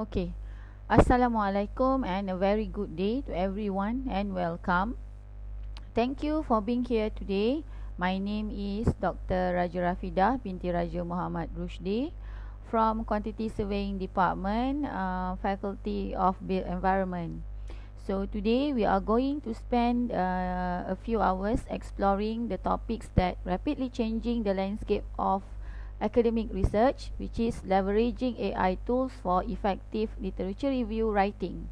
Okay. Assalamualaikum and a very good day to everyone and welcome. Thank you for being here today. My name is Dr. Raja Rafidah binti Raja Muhammad Rushdi from Quantity Surveying Department, Faculty of Built Environment. So today we are going to spend a few hours exploring the topics that rapidly changing the landscape of academic research, which is leveraging AI tools for effective literature review writing.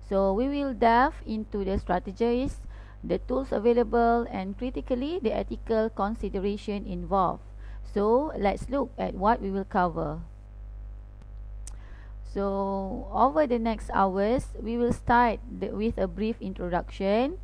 So we will delve into the strategies, the tools available, and critically the ethical consideration involved. So let's look at what we will cover. So over the next hours, we will start with a brief introduction,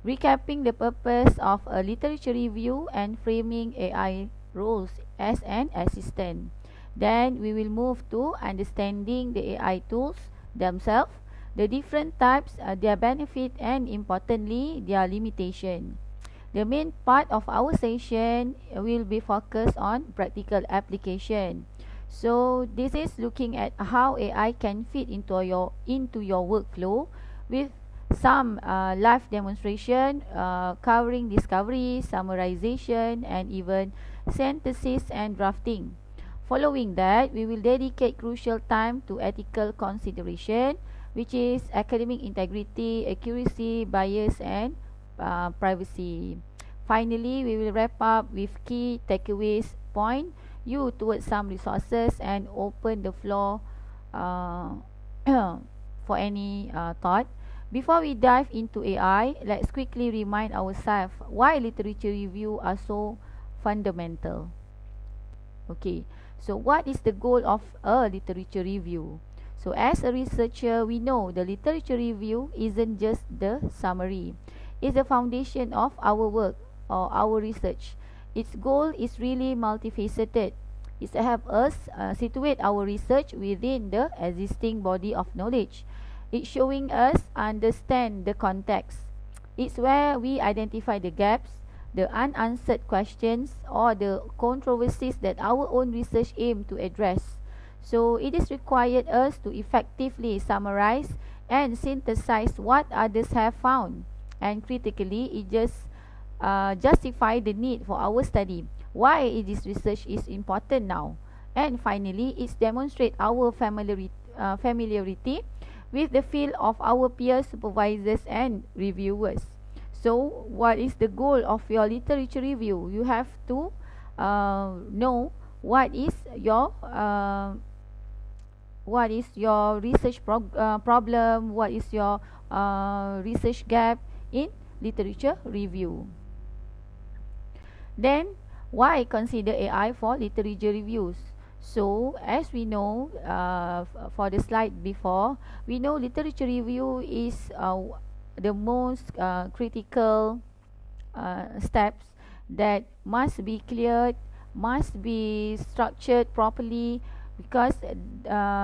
recapping the purpose of a literature review and framing AI roles as an assistant. Then we will move to understanding the AI tools themselves, the different types, their benefit, and importantly, their limitation. The main part of our session will be focused on practical application. So this is looking at how AI can fit into your workflow with some live demonstration covering discovery, summarization, and even synthesis and drafting. Following that, we will dedicate crucial time to ethical consideration, which is academic integrity, accuracy, bias, and privacy. Finally, we will wrap up with key takeaways, point you towards some resources, and open the floor uh, for any thought. Before we dive into AI, let's quickly remind ourselves why literature review are so fundamental. Okay, so what is the goal of a literature review? So as a researcher, we know the literature review isn't just the summary. It's the foundation of our work or our research. Its goal is really multifaceted. It's to help us situate our research within the existing body of knowledge. It's showing us understand the context. It's where we identify the gaps, the unanswered questions, or the controversies that our own research aim to address. So it is required us to effectively summarize and synthesize what others have found, and critically it just justify the need for our study, why this research is important now, and finally it demonstrate our familiarity with the field of our peers, supervisors, and reviewers. So what is the goal of your literature review? You have to know what is your research problem, what is your research gap in literature review. Then why consider AI for literature reviews? So as we know, for the slide before, we know literature review is the most critical steps that must be cleared, must be structured properly, because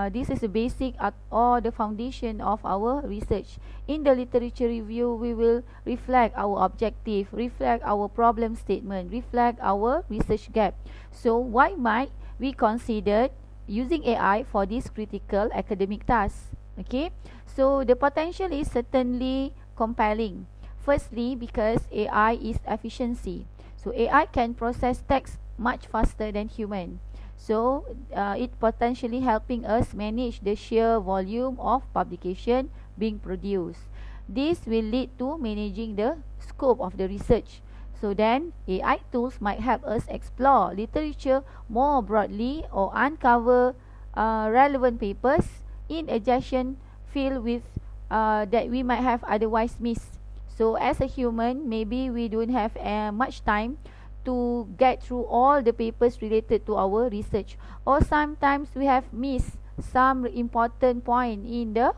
this is the basic or the foundation of our research. In the literature review, we will reflect our objective, reflect our problem statement, reflect our research gap. So why might we consider using AI for this critical academic task? Okay, so the potential is certainly compelling. Firstly, because AI is efficiency. So AI can process text much faster than human. So it potentially helping us manage the sheer volume of publication being produced. This will lead to managing the scope of the research. So then AI tools might help us explore literature more broadly or uncover relevant papers in adjacent field with that we might have otherwise missed. So as a human, maybe we don't have much time to get through all the papers related to our research, or sometimes we have missed some important point in the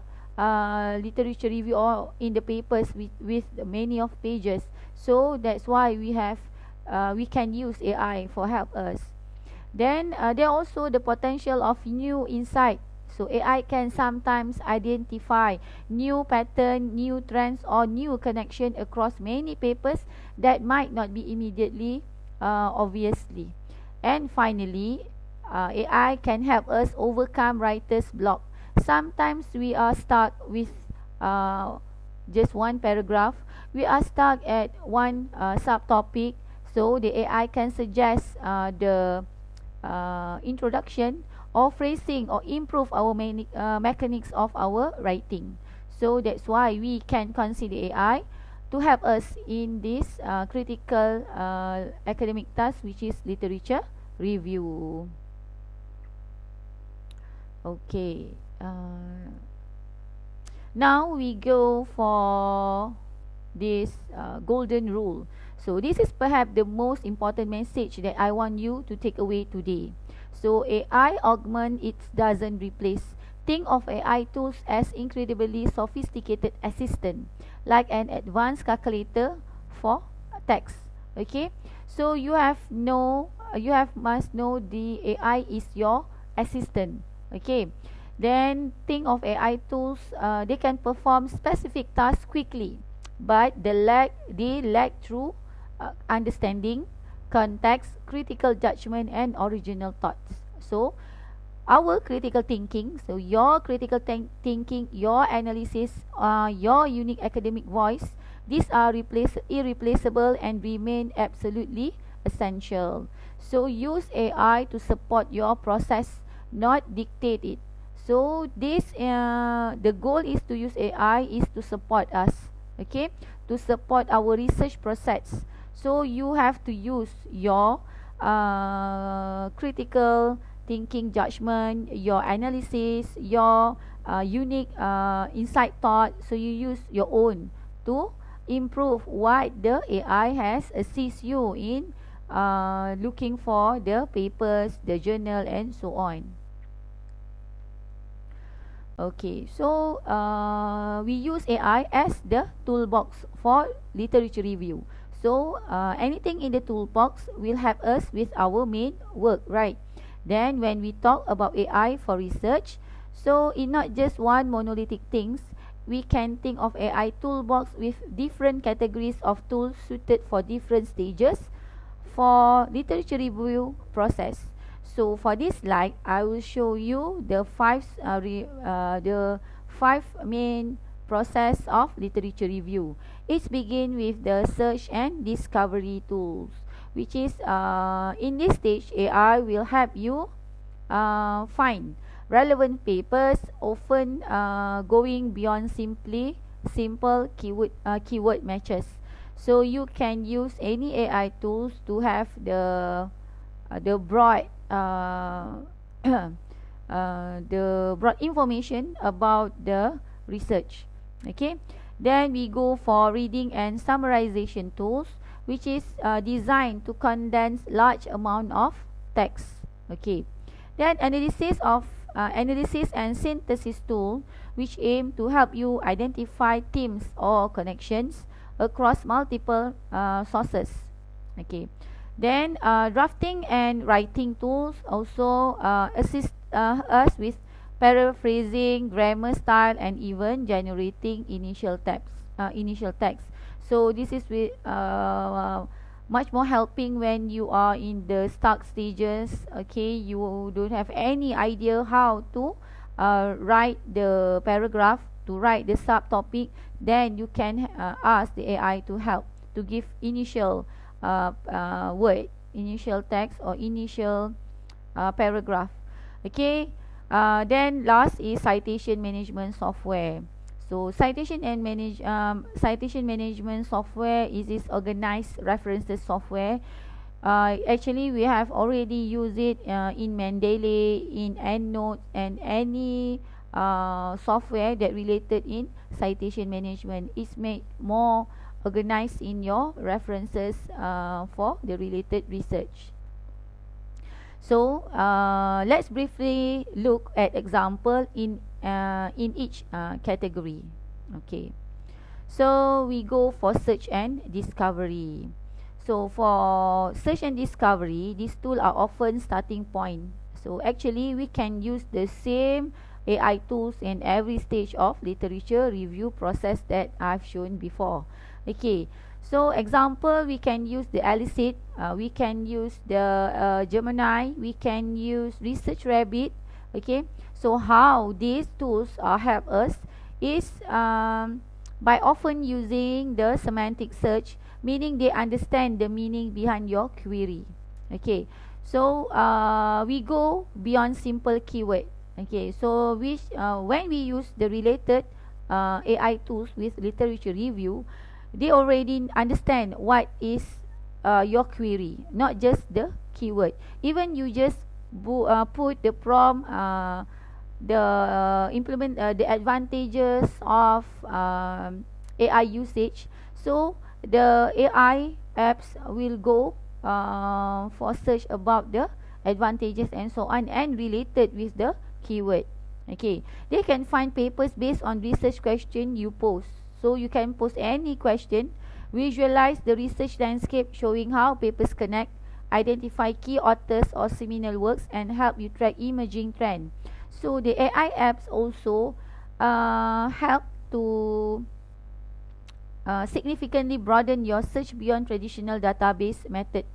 literature review or in the papers with many of pages. So that's why we can use AI for help us. Then there also the potential of new insight. So AI can sometimes identify new pattern, new trends, or new connection across many papers that might not be immediately obviously. And finally, AI can help us overcome writer's block. sometimes we are stuck with just one paragraph. We are stuck at one subtopic, so the AI can suggest the introduction or phrasing or improve our mechanics of our writing. So that's why we can consider AI to help us in this critical academic task, which is literature review. Okay. Now we go for this golden rule. So this is perhaps the most important message that I want you to take away today. So AI augment, it doesn't replace. Think of AI tools as incredibly sophisticated assistant, like an advanced calculator for text. Okay, so you must know the AI is your assistant. Okay, then think of AI tools. They can perform specific tasks quickly, but they lack true understanding, context, critical judgment, and original thoughts. So our critical thinking, so your critical thinking, your analysis, your unique academic voice, these are irreplaceable and remain absolutely essential. So use AI to support your process, not dictate it. So this the goal is to use AI is to support us, okay, to support our research process. So you have to use your critical thinking judgment, your analysis, your unique insight thought. So you use your own to improve what the AI has assist you in looking for the papers, the journal, and so on. Okay, so we use AI as the toolbox for literature review. So anything in the toolbox will help us with our main work, right? Then when we talk about AI for research, so it's not just one monolithic things. We can think of AI toolbox with different categories of tools suited for different stages for literature review process. So for this slide, I will show you the five main process of literature review. It begins with the search and discovery tools, which is in this stage AI will help you find relevant papers, often going beyond simple keyword matches. So you can use any AI tools to have the broad the broad information about the research. Okay, then we go for reading and summarization tools, which is designed to condense large amount of text. Okay, then analysis and synthesis tool, which aim to help you identify themes or connections across multiple sources. Okay, then drafting and writing tools also assist us with paraphrasing, grammar style, and even generating initial text. So this is with much more helping when you are in the start stages. Okay, you don't have any idea how to write the paragraph, to write the subtopic. Then you can ask the AI to help to give initial word, initial text, or initial paragraph. Okay, then last is citation management software. So citation management software is this organized references software. Actually, we have already used it in Mendeley, in EndNote, and any software that related in citation management. It's made more organized in your references for the related research. So let's briefly look at example in each category. Okay, so we go for search and discovery. So for search and discovery, these tools are often starting point. So actually we can use the same AI tools in every stage of literature review process that I've shown before. Okay, so example, we can use the Elicit, we can use the Gemini, we can use Research Rabbit. Okay, So how these tools help us is by often using the semantic search, meaning they understand the meaning behind your query. Okay, so we go beyond simple keyword. Okay, so when we use the related AI tools with literature review, they already understand what is your query, not just the keyword. Even you just put the prompt, implement the advantages of AI usage. So the AI apps will go for search about the advantages and so on and related with the keyword. Okay, they can find papers based on research question you post. So you can post any question, visualize the research landscape showing how papers connect, identify key authors or seminal works, and help you track emerging trend. So the AI apps also help to significantly broaden your search beyond traditional database method.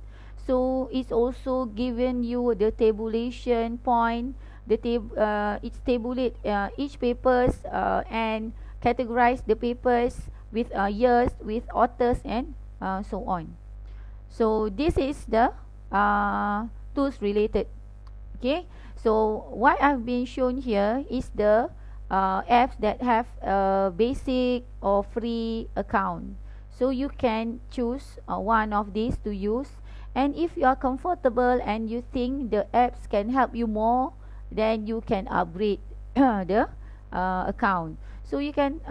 So it's also given you the tabulation point, it's tabulate each papers and categorize the papers with years, with authors, and so on. So this is the tools related. Okay, so what I've been shown here is the apps that have a basic or free account. So you can choose one of these to use, and if you are comfortable and you think the apps can help you more, then you can upgrade the account. So you can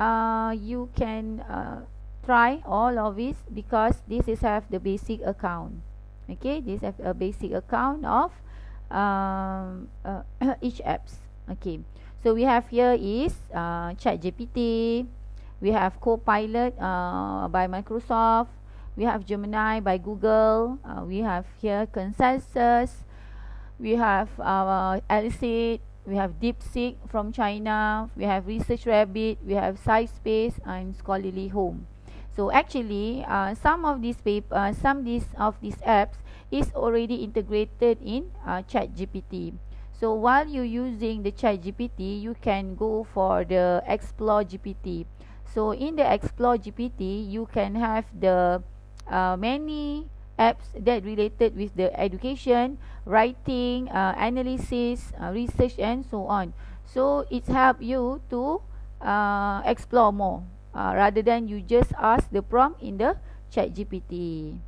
try all of this, because this is have the basic account. Okay, this have a basic account of each apps. Okay, so we have here is ChatGPT, we have Copilot by Microsoft, we have Gemini by Google, we have here Consensus, we have Elicit, we have DeepSeek from China, we have Research Rabbit, we have SciSpace, and Scholarly Home. So actually, some of these apps is already integrated in ChatGPT. So while you're using the ChatGPT, you can go for the Explore GPT. So in the Explore GPT, you can have the many apps that related with the education, writing, analysis, research, and so on. So it help you to explore more rather than you just ask the prompt in the ChatGPT.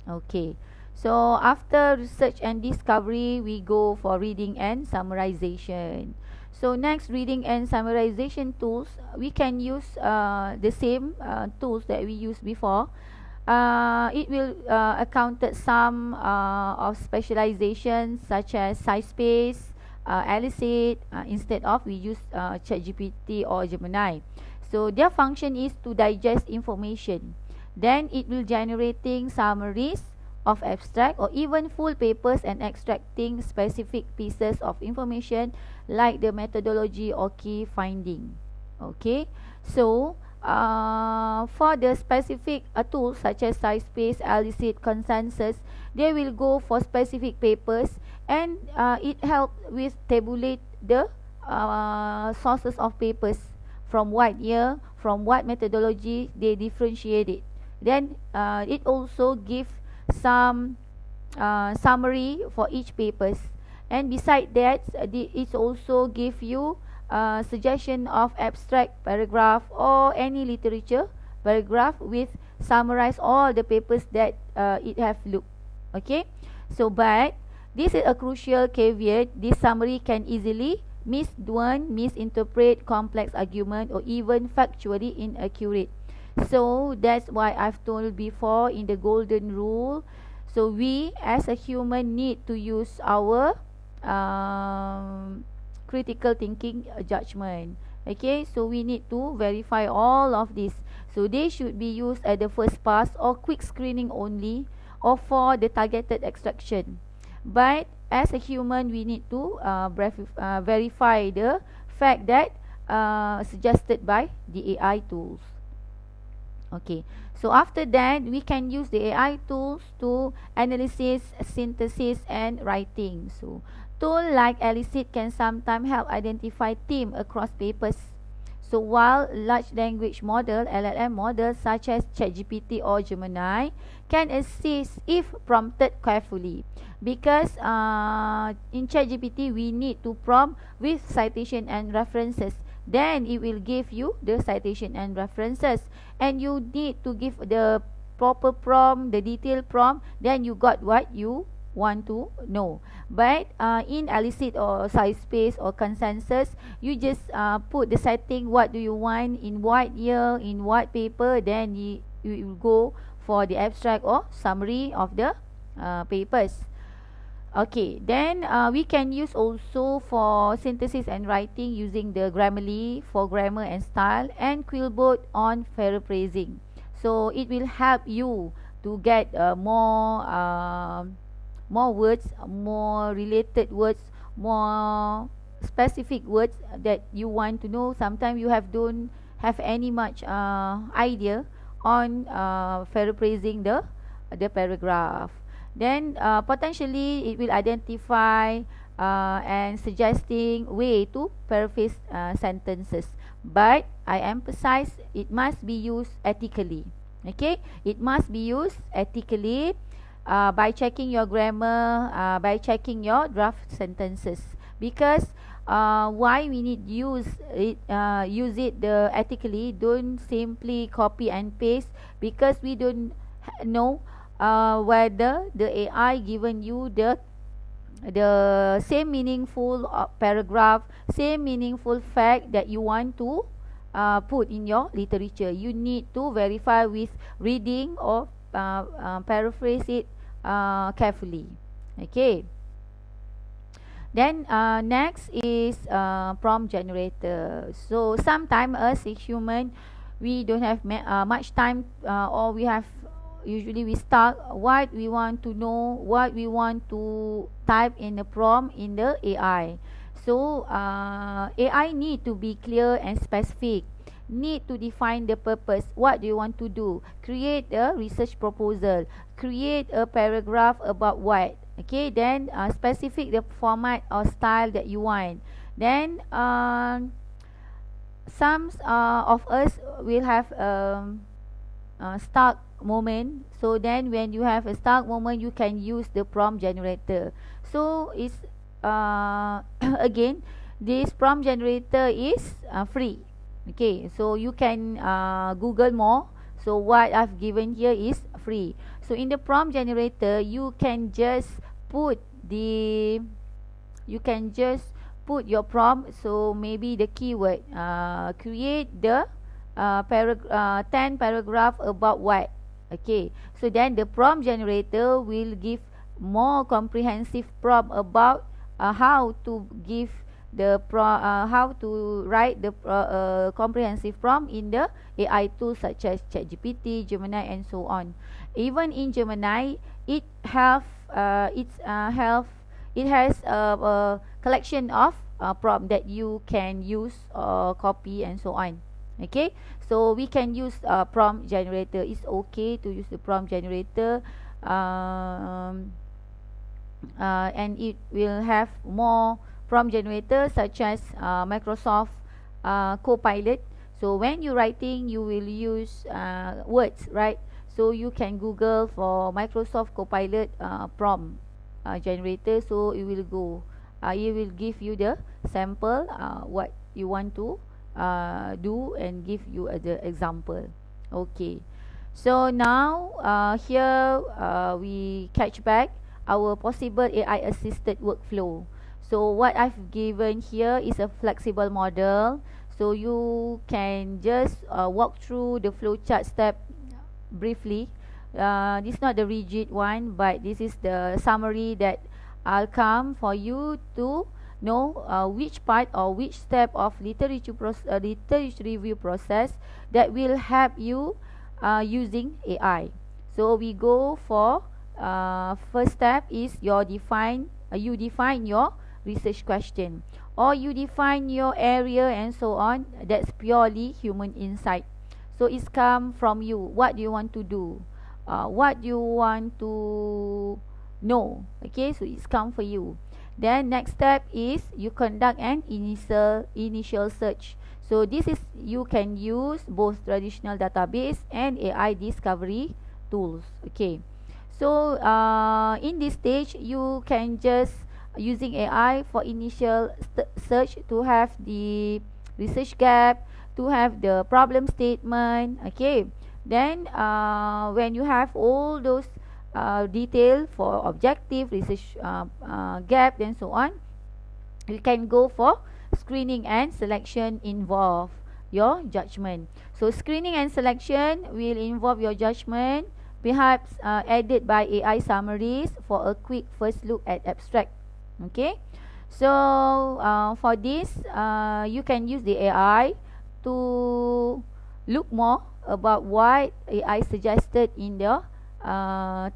Okay, so after research and discovery, we go for reading and summarization. So next, reading and summarization tools, we can use the same tools that we used before. It will accounted some of specializations such as SciSpace, Elicit, instead of we use ChatGPT or Gemini. So their function is to digest information. Then it will generating summaries of abstract or even full papers and extracting specific pieces of information like the methodology or key finding. Okay, so for the specific tools such as SciSpace, Elicit, Consensus, they will go for specific papers, and it helps with tabulate the sources of papers, from what year, from what methodology they differentiate it. Then it also give some summary for each papers, and beside that it also give you suggestion of abstract paragraph or any literature paragraph with summarize all the papers that it have looked. Okay, so but this is a crucial caveat: this summary can easily misinterpret complex argument or even factually inaccurate. So that's why I've told before in the golden rule, so we as a human need to use our critical thinking judgment. Okay, so we need to verify all of this. So they should be used at the first pass or quick screening only, or for the targeted extraction. But as a human, we need to verify the fact that suggested by the AI tools. Okay, so after that we can use the AI tools to analysis, synthesis, and writing. So tool like Elicit can sometimes help identify themes across papers. So while large language model (LLM) models such as ChatGPT or Gemini can assist if prompted carefully, because in ChatGPT we need to prompt with citation and references, then it will give you the citation and references, and you need to give the proper prompt, the detailed prompt, then you got what you want to know. But in Elicit or SciSpace or Consensus, you just put the setting, what do you want, in what year, in what paper, then you will go for the abstract or summary of the papers. Okay, then we can use also for synthesis and writing using the Grammarly for grammar and style, and Quillbot on paraphrasing. So it will help you to get more words, more related words, more specific words that you want to know. Sometimes you don't have any much idea on paraphrasing the paragraph. Then potentially it will identify and suggesting way to paraphrase sentences. But I emphasize it must be used ethically. Okay, it must be used ethically. By checking your grammar, by checking your draft sentences, because why we need use it ethically. Don't simply copy and paste, because we don't know whether the AI given you the same meaningful paragraph, same meaningful fact that you want to put in your literature. You need to verify with reading or paraphrase it carefully. Okay. Then next is prompt generator. So sometimes as a human, we don't have much time, or usually we start what we want to know, what we want to type in the prompt in the AI. So AI need to be clear and specific, need to define the purpose. What do you want to do? Create a research proposal, create a paragraph about what. Okay, then specific the format or style that you want. Then some of us will have stuck moment. So then when you have a stuck moment, you can use the prompt generator. So it's again, this prompt generator is free. Okay, so you can Google more. So what I've given here is free. So in the prompt generator, you can just put your prompt. So maybe the keyword, create the 10 paragraph about what. Okay, so then the prompt generator will give more comprehensive prompt about how to give how to write the comprehensive prompt in the AI tools such as ChatGPT, Gemini, and so on. Even in Gemini, it has a collection of prompt that you can use or copy and so on. Okay, so we can use prompt generator. It's okay to use the prompt generator, and it will have more prompt generator such as Microsoft Copilot. So when you're writing, you will use words, right? So you can Google for Microsoft Copilot prompt generator. So it will give you the sample what you want to do, and give you the example. Okay, so now here we catch back our possible AI assisted workflow. So what I've given here is a flexible model. So you can just walk through the flowchart step briefly. This is not the rigid one, but this is the summary that I'll come for you to know which part or which step of literature review process that will help you using AI. So we go for first step is you define your research question, or you define your area and so on. That's purely human insight. So it's come from you. What do you want to do? What do you want to know? Okay, so it's come for you. Then next step is you conduct an initial search. So this is, you can use both traditional database and AI discovery tools. Okay, so in this stage you can just using AI for initial search to have the research gap, to have the problem statement. Okay, then when you have all those detail for objective research gap and so on, you can go for screening and selection involve your judgment. So screening and selection will involve your judgment, perhaps added by AI summaries for a quick first look at abstract. Okay, so for this you can use the AI to look more about what AI suggested in the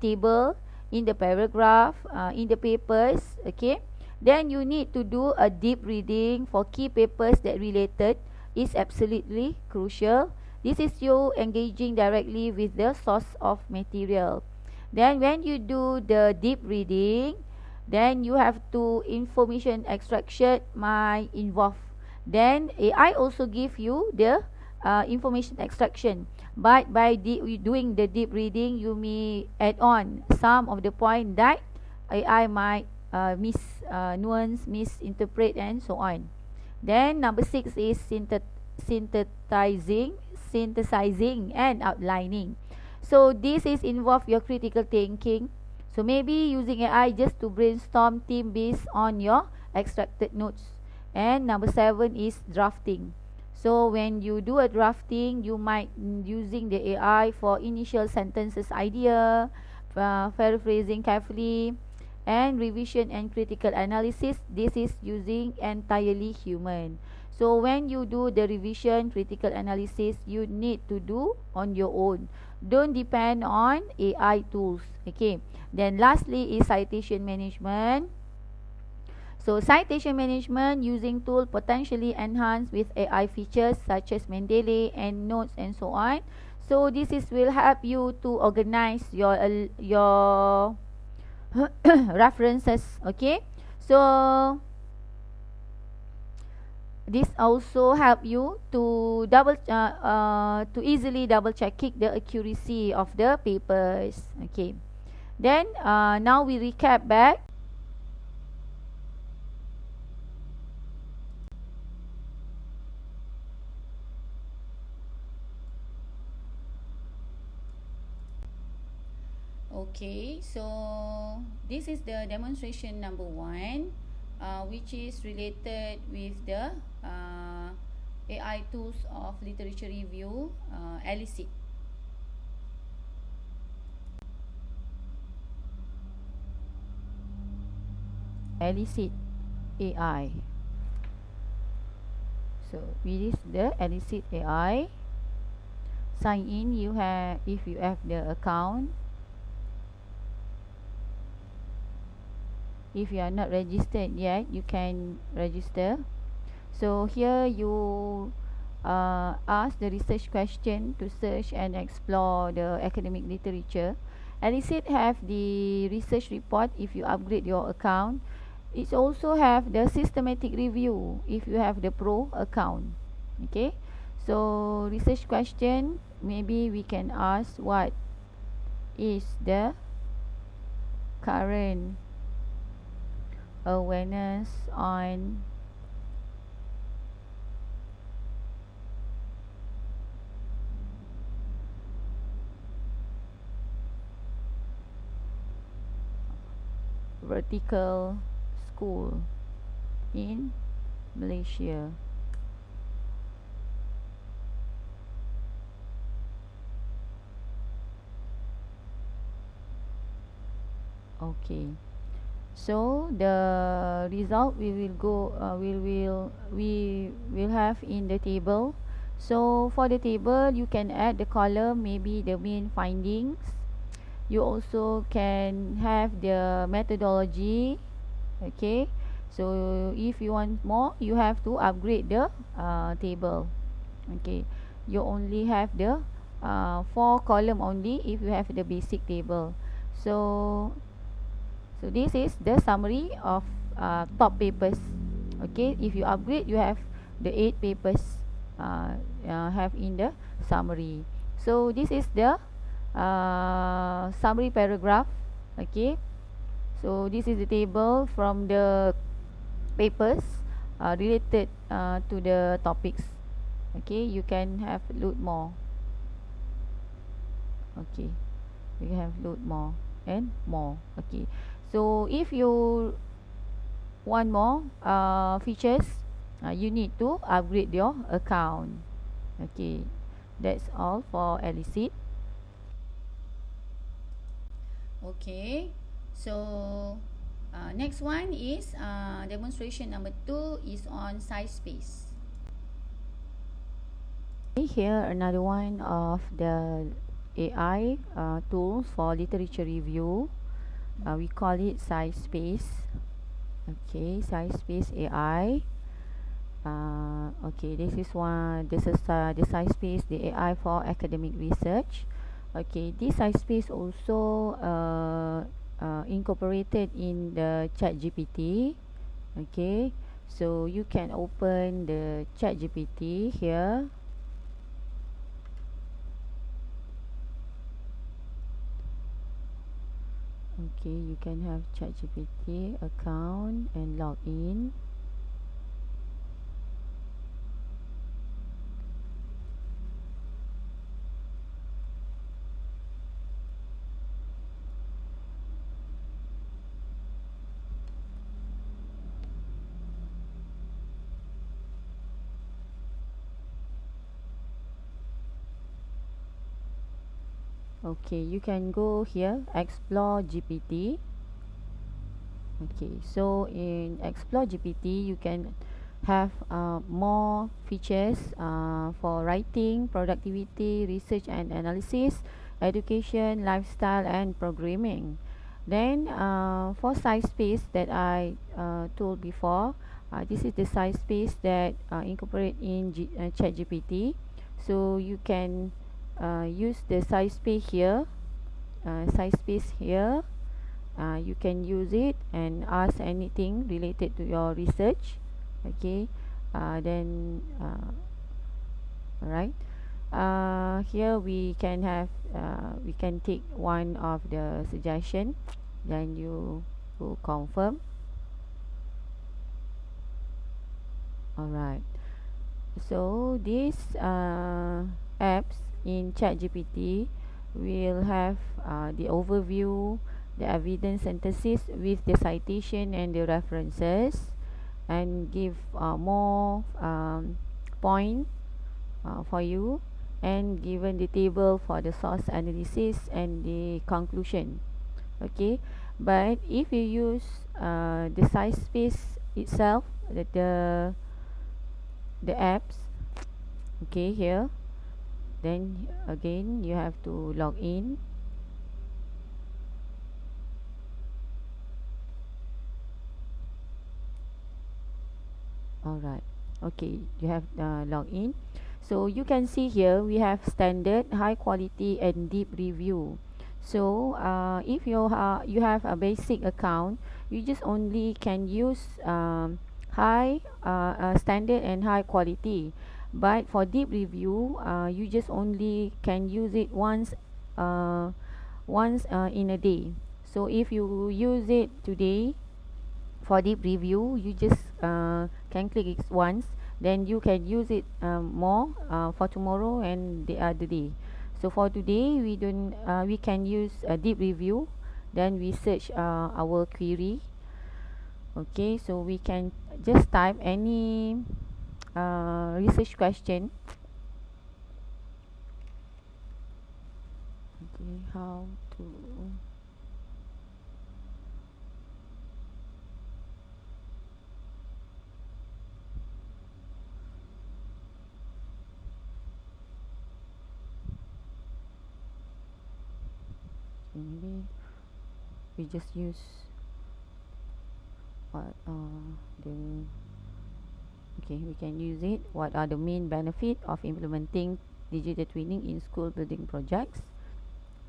table, in the paragraph, in the papers. Okay, then you need to do a deep reading for key papers that related is absolutely crucial. This is you engaging directly with the source of material. Then when you do the deep reading, then you have to information extraction might involve. Then AI also give you the information extraction, but by doing the deep reading you may add on some of the point that AI might nuance, misinterpret and so on. Then number 6 is synthesizing and outlining. So this is involve your critical thinking. So maybe using AI just to brainstorm theme based on your extracted notes. And number 7 is drafting. So when you do a drafting, you might using the AI for initial sentences idea, paraphrasing carefully, and revision and critical analysis. This is using entirely human. So when you do the revision, critical analysis, you need to do on your own. Don't depend on AI tools. Okay. Then lastly is citation management. So citation management using tool potentially enhanced with AI features such as Mendeley and notes and so on. So this is will help you to organize your references. Okay, so this also help you to to easily double checking the accuracy of the papers. Okay, then now we recap back. Okay, so this is the demonstration number 1, which is related with the AI tools of literature review, Elicit. Elicit AI. So this is the Elicit AI. Sign in, you have, if you have the account. If you are not registered yet, you can register. So here you ask the research question to search and explore the academic literature. Elicit have the research report if you upgrade your account. It also have the systematic review if you have the pro account. Okay, so research question, maybe we can ask what is the current awareness on vertical school in Malaysia. Okay, so the result we will have in the table. So for the table, you can add the column, maybe the main findings. You also can have the methodology. Okay, so if you want more, you have to upgrade the table. Okay, you only have the 4 column only if you have the basic table. So this is the summary of top papers. Okay, if you upgrade, you have the 8 papers have in the summary. So this is the summary paragraph. Okay, so this is the table from the papers related to the topics. Okay, you can have load more. Okay, you have load more and more. Okay, so if you want more features, you need to upgrade your account. Okay, that's all for Elicit. Okay, so next one is demonstration number 2 is on SciSpace. Okay, here another one of the AI tools for literature review. We call it SciSpace. Okay, SciSpace AI. Okay, this is one. This is the SciSpace, the AI for academic research. Okay, this SciSpace also incorporated in the ChatGPT. Okay, so you can open the ChatGPT here. Okay, you can have ChatGPT account and log in. Okay, you can go here, explore GPT. Okay, so in explore GPT, you can have more features for writing, productivity, research and analysis, education, lifestyle and programming. Then for size space that I told before, this is the size space that incorporate in ChatGPT. So you can use the size space here, you can use it and ask anything related to your research. Okay, then alright, here we can have we can take one of the suggestion, then you will confirm. Alright, so these apps in ChatGPT will have the overview, the evidence synthesis with the citation and the references, and give more point for you, and given the table for the source analysis and the conclusion. Okay, but if you use the size space itself, the apps, okay, here, then again you have to log in. Alright, okay, you have log in. So you can see here we have standard, high quality and deep review. So if you have a basic account, you just only can use standard and high quality. But for deep review, you just only can use it once in a day. So if you use it today for deep review, you just can click it once, then you can use it more for tomorrow and the other day. So for today, we can use a deep review, then we search our query. Okay, so we can just type any research question. Okay, how to maybe we just use what the okay, we can use it. What are the main benefit of implementing digital twinning in school building projects?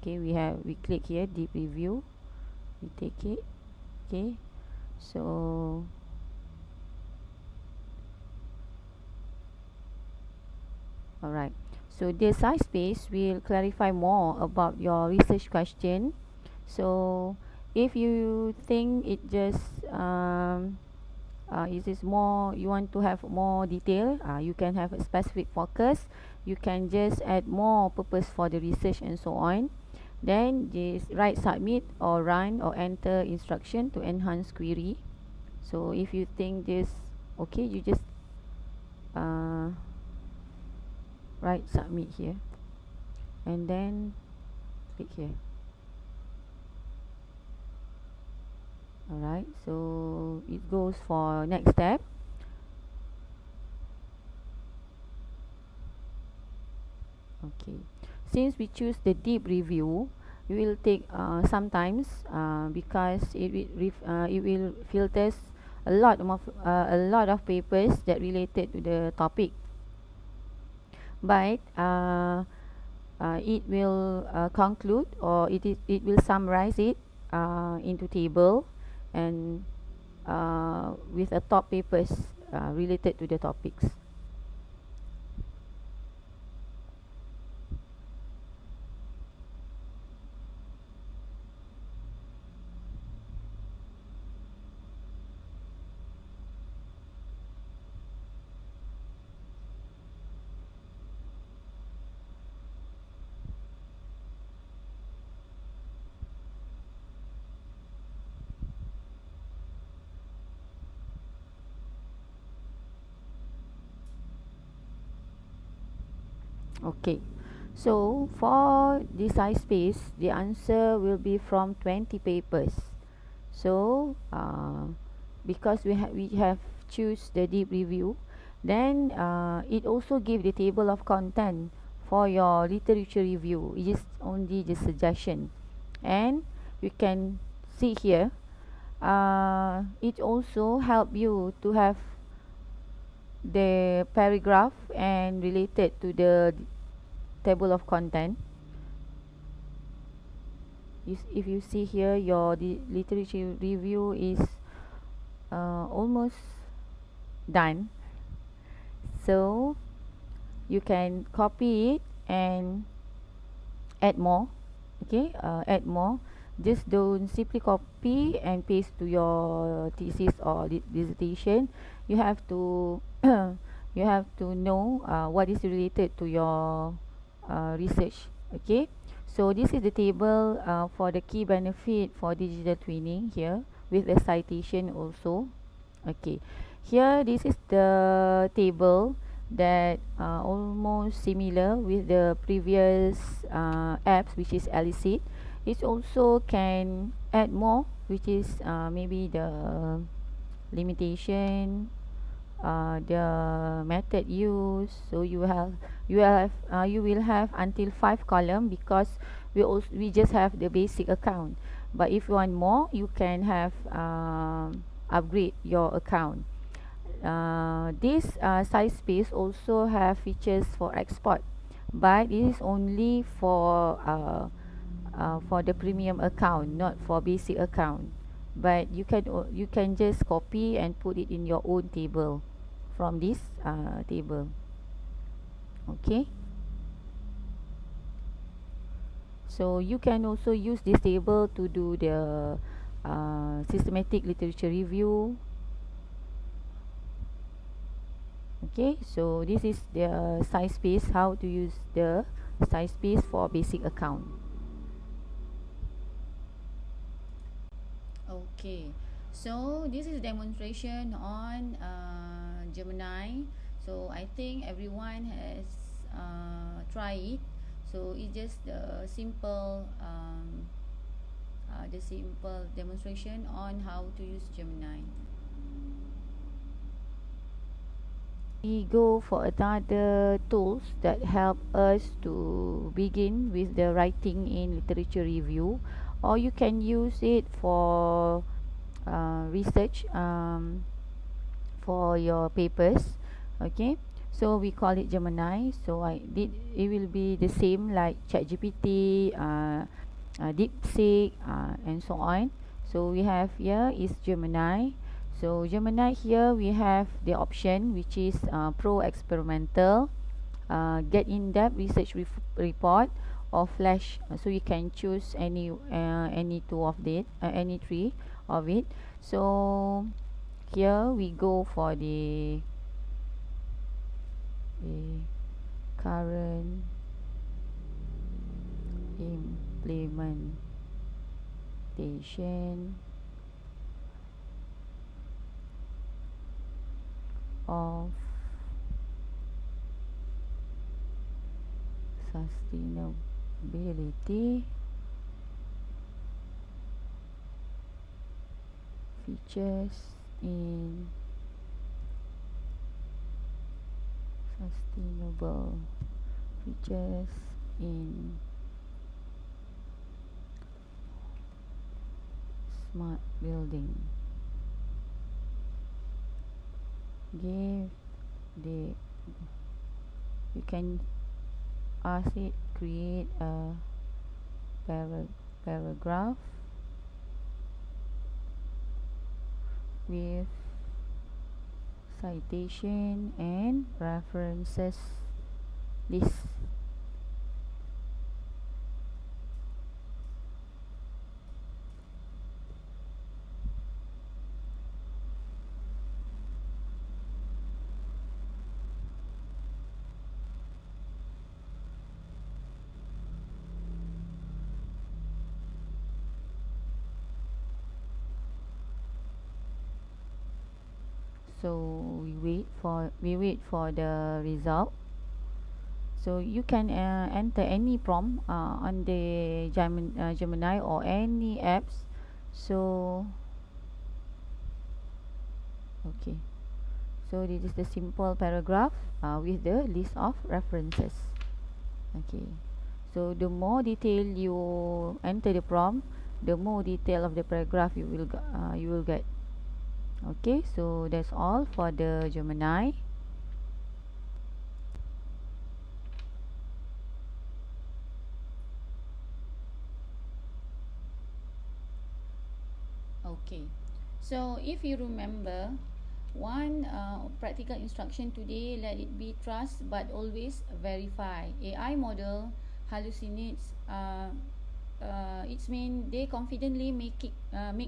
Okay, we click here deep review, we take it. Okay, So alright, so the size space will clarify more about your research question. So if you think it just it is more, you want to have more detail, you can have a specific focus, you can just add more purpose for the research and so on. Then just write submit or run or enter instruction to enhance query. So if you think this okay, you just write submit here and then click here. Alright, so it goes for next step. Okay, since we choose the deep review, it will take sometimes because it will filters a lot of papers that related to the topic, but it will conclude, or it will summarize it into table and with a top papers related to the topics. Okay, so for the size space, the answer will be from 20 papers. So because we have choose the deep review, then it also give the table of content for your literature review. It is only the suggestion, and you can see here it also help you to have the paragraph and related to the table of content. If you see here, your literature review is almost done, so you can copy it and add more. Okay, add more. Just don't simply copy and paste to your thesis or dissertation. You have to you have to know what is related to your research. Okay, so this is the table for the key benefit for digital twinning here with the citation also. Okay, here this is the table that almost similar with the previous apps, which is Elicit. It also can add more, which is maybe the limitation, the method used. So you will have until 5 column, because we just have the basic account. But if you want more, you can have upgrade your account. This size space also have features for export, but it is only for the premium account, not for basic account. But you can just copy and put it in your own table from this table. Okay, so you can also use this table to do the systematic literature review. Okay, so this is the size space, how to use the size space for basic account. Okay, so this is a demonstration on Gemini. So I think everyone has tried it. So it's just the simple demonstration on how to use Gemini. We go for another tools that help us to begin with the writing in literature review, or you can use it for research for your papers. Okay, so we call it Gemini. So it will be the same like ChatGPT, DeepSeek, and so on. So we have here is Gemini. So Gemini here we have the option which is Pro Experimental, Get In-Depth Research Report, or Flash. So you can choose any two of it, any three of it. So here we go for the current implementation of sustainability features in sustainable features in smart building. Give the you can ask it create a paragraph with citation and references list. So we wait for the result. So you can enter any prompt on the Gemini or any apps. So okay, so this is the simple paragraph with the list of references. Okay, so the more detail you enter the prompt, the more detail of the paragraph you will get. Okay, so that's all for the Gemini. Okay, so if you remember one practical instruction today, let it be trust but always verify. AI model hallucinates, it's mean they confidently make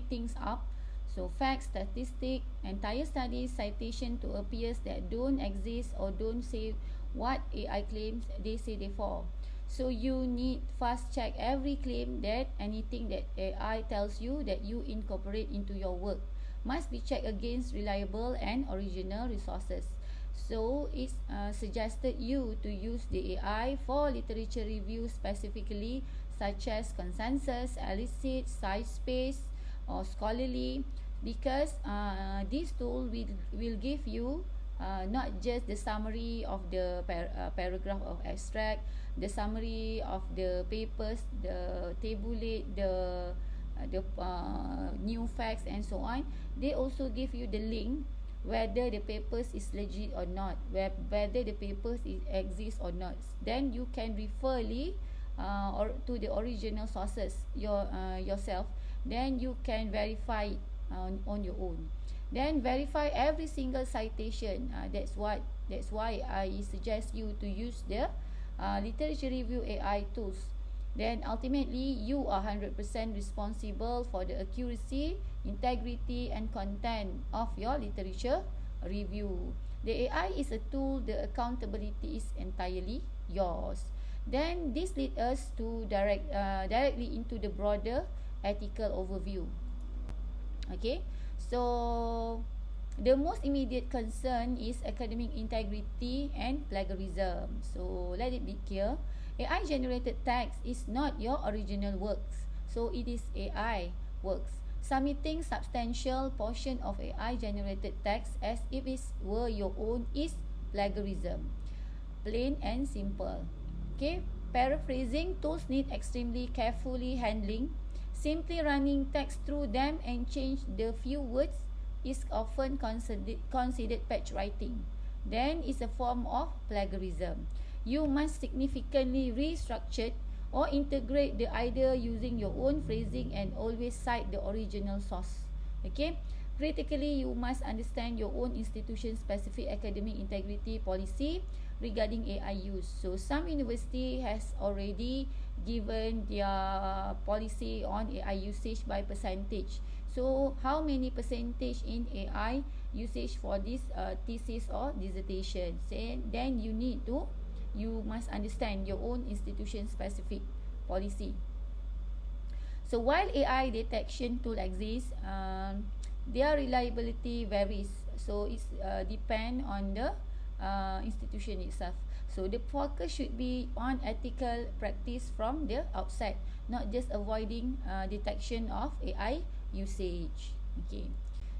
things up. So facts, statistic, entire studies, citation to appears that don't exist or don't say what AI claims they say they for. So you need fast check every claim that anything that AI tells you that you incorporate into your work must be checked against reliable and original resources. So it's suggested you to use the AI for literature review specifically, such as consensus, elicit, SciSpace, or scholarly, because this tool will give you not just the summary of the paragraph of abstract, the summary of the papers, the tabulate, the new facts and so on. They also give you the link whether the papers is legit or not, whether the papers exist or not. Then you can referly or to the original sources yourself. Then you can verify it on your own. Then verify every single citation. That's why I suggest you to use the literature review AI tools. Then ultimately you are 100% responsible for the accuracy, integrity and content of your literature review. The AI is a tool, the accountability is entirely yours. Then this leads us to directly into the broader ethical overview. Okay, so the most immediate concern is academic integrity and plagiarism. So let it be clear, AI generated text is not your original works. So it is AI works. Submitting substantial portion of AI generated text as if it were your own is plagiarism. Plain and simple. Okay, paraphrasing tools need extremely carefully handling. Simply running text through them and change the few words is often considered patch writing. Then is a form of plagiarism. You must significantly restructure or integrate the idea using your own phrasing and always cite the original source. Okay, critically, you must understand your own institution specific academic integrity policy regarding AI use. So some university has already given their policy on AI usage by percentage. So how many percentage in AI usage for this thesis or dissertation? Then you must understand your own institution specific policy. So while AI detection tool exists, their reliability varies. So it's depend on the institution itself. So the focus should be on ethical practice from the outset, not just avoiding detection of AI usage. Okay.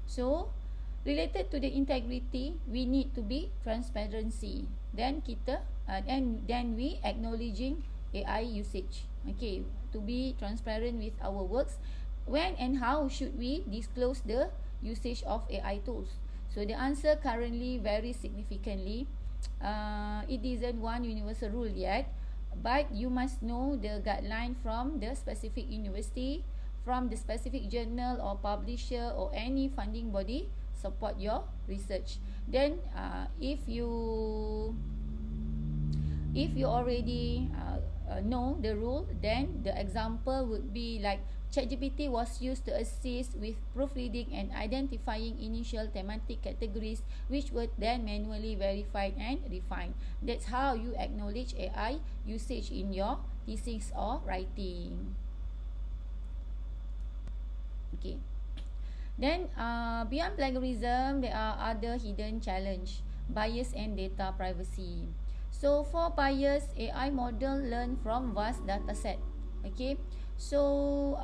So related to the integrity, we need to be transparency. Then then we acknowledging AI usage. Okay, to be transparent with our works. When and how should we disclose the usage of AI tools? So the answer currently varies significantly. It isn't one universal rule yet, but you must know the guideline from the specific university, from the specific journal or publisher or any funding body support your research. Then if you already know the rule, then the example would be like ChatGPT was used to assist with proofreading and identifying initial thematic categories, which were then manually verified and refined. That's how you acknowledge AI usage in your thesis or writing. Okay. Then beyond plagiarism, there are other hidden challenge: bias and data privacy. So for bias, AI model learn from vast data set. Okay, so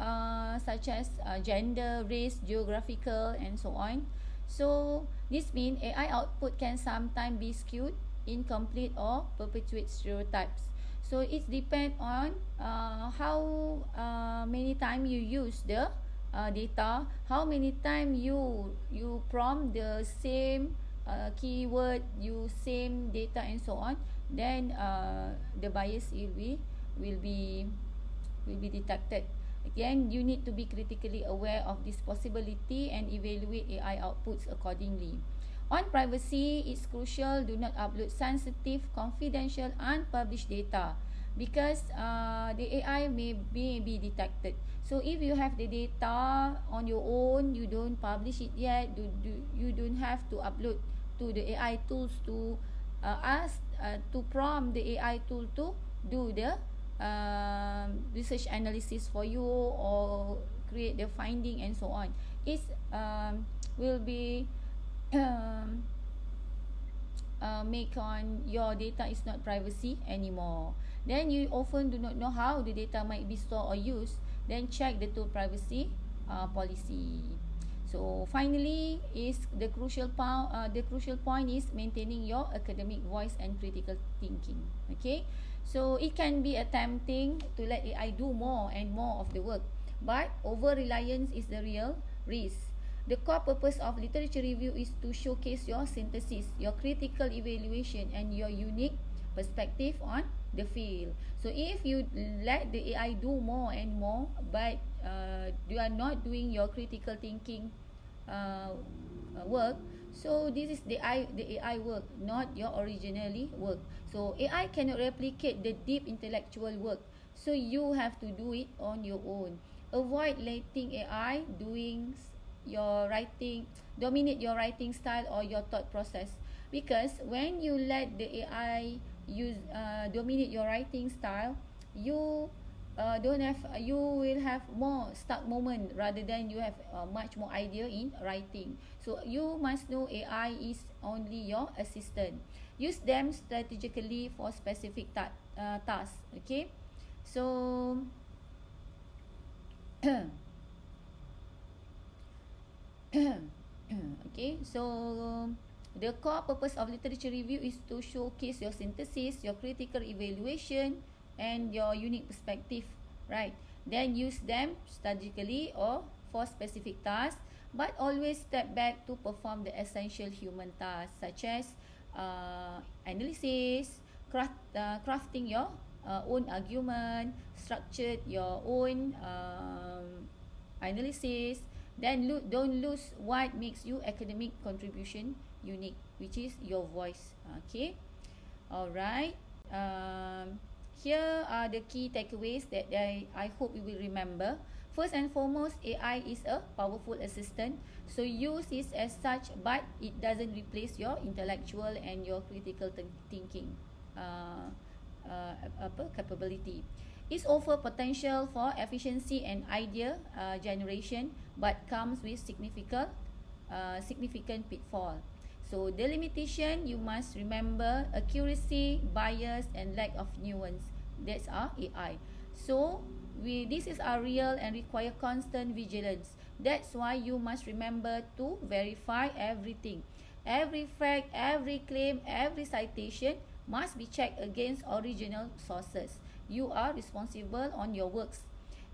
such as gender, race, geographical, and so on. So this means AI output can sometimes be skewed, incomplete, or perpetuate stereotypes. So it depends on how many times you use the data, how many times you prompt the same keyword, you same data, and so on. Then the bias will be detected. Again, you need to be critically aware of this possibility and evaluate AI outputs accordingly. On privacy, it's crucial do not upload sensitive, confidential, unpublished data, because the AI may be detected. So if you have the data on your own, you don't publish it yet, you don't have to upload to the AI tools to ask to prompt the AI tool to do the research analysis for you or create the finding and so on. It will be make on your data is not privacy anymore. Then you often do not know how the data might be stored or used. Then check the tool privacy policy. So finally, is the crucial point is maintaining your academic voice and critical thinking. Okay, so it can be tempting to let AI do more and more of the work, but over reliance is the real risk. The core purpose of literature review is to showcase your synthesis, your critical evaluation, and your unique perspective on the field. So if you let the AI do more and more, but you are not doing your critical thinking work, so this is the AI work, not your originally work. So AI cannot replicate the deep intellectual work, so you have to do it on your own. Avoid letting AI dominate your writing style or your thought process, because when you let the AI dominate your writing style, you will have more stuck moment rather than you have much more idea in writing. So you must know AI is only your assistant. Use them strategically for specific tasks. Okay, so okay, so the core purpose of literature review is to showcase your synthesis, your critical evaluation, and your unique perspective, right? Then use them strategically or for specific tasks, but always step back to perform the essential human tasks such as analysis, crafting your own argument, structured your own analysis. Then don't lose what makes you academic contribution unique, which is your voice. Okay, alright. Here are the key takeaways that I hope you will remember. First and foremost, AI is a powerful assistant, so use it as such, but it doesn't replace your intellectual and your critical thinking capability. It offers potential for efficiency and idea generation, but comes with significant pitfall. So the limitation, you must remember: accuracy, bias, and lack of nuance. That's our AI. So this is our real and require constant vigilance. That's why you must remember to verify everything. Every fact, every claim, every citation must be checked against original sources. You are responsible on your works.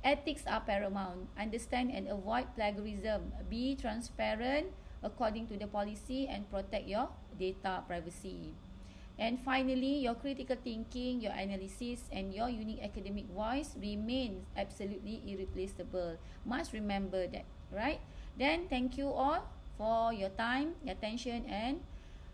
Ethics are paramount. Understand and avoid plagiarism. Be transparent according to the policy and protect your data privacy. And finally, your critical thinking, your analysis, and your unique academic voice remains absolutely irreplaceable. Must remember that, right? Then, thank you all for your time, attention, and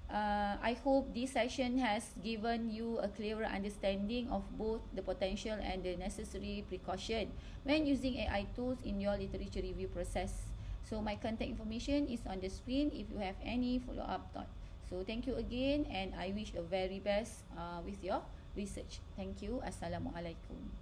I hope this session has given you a clearer understanding of both the potential and the necessary precaution when using AI tools in your literature review process. So my contact information is on the screen if you have any follow-up thought. So thank you again, and I wish the very best with your research. Thank you. Assalamualaikum.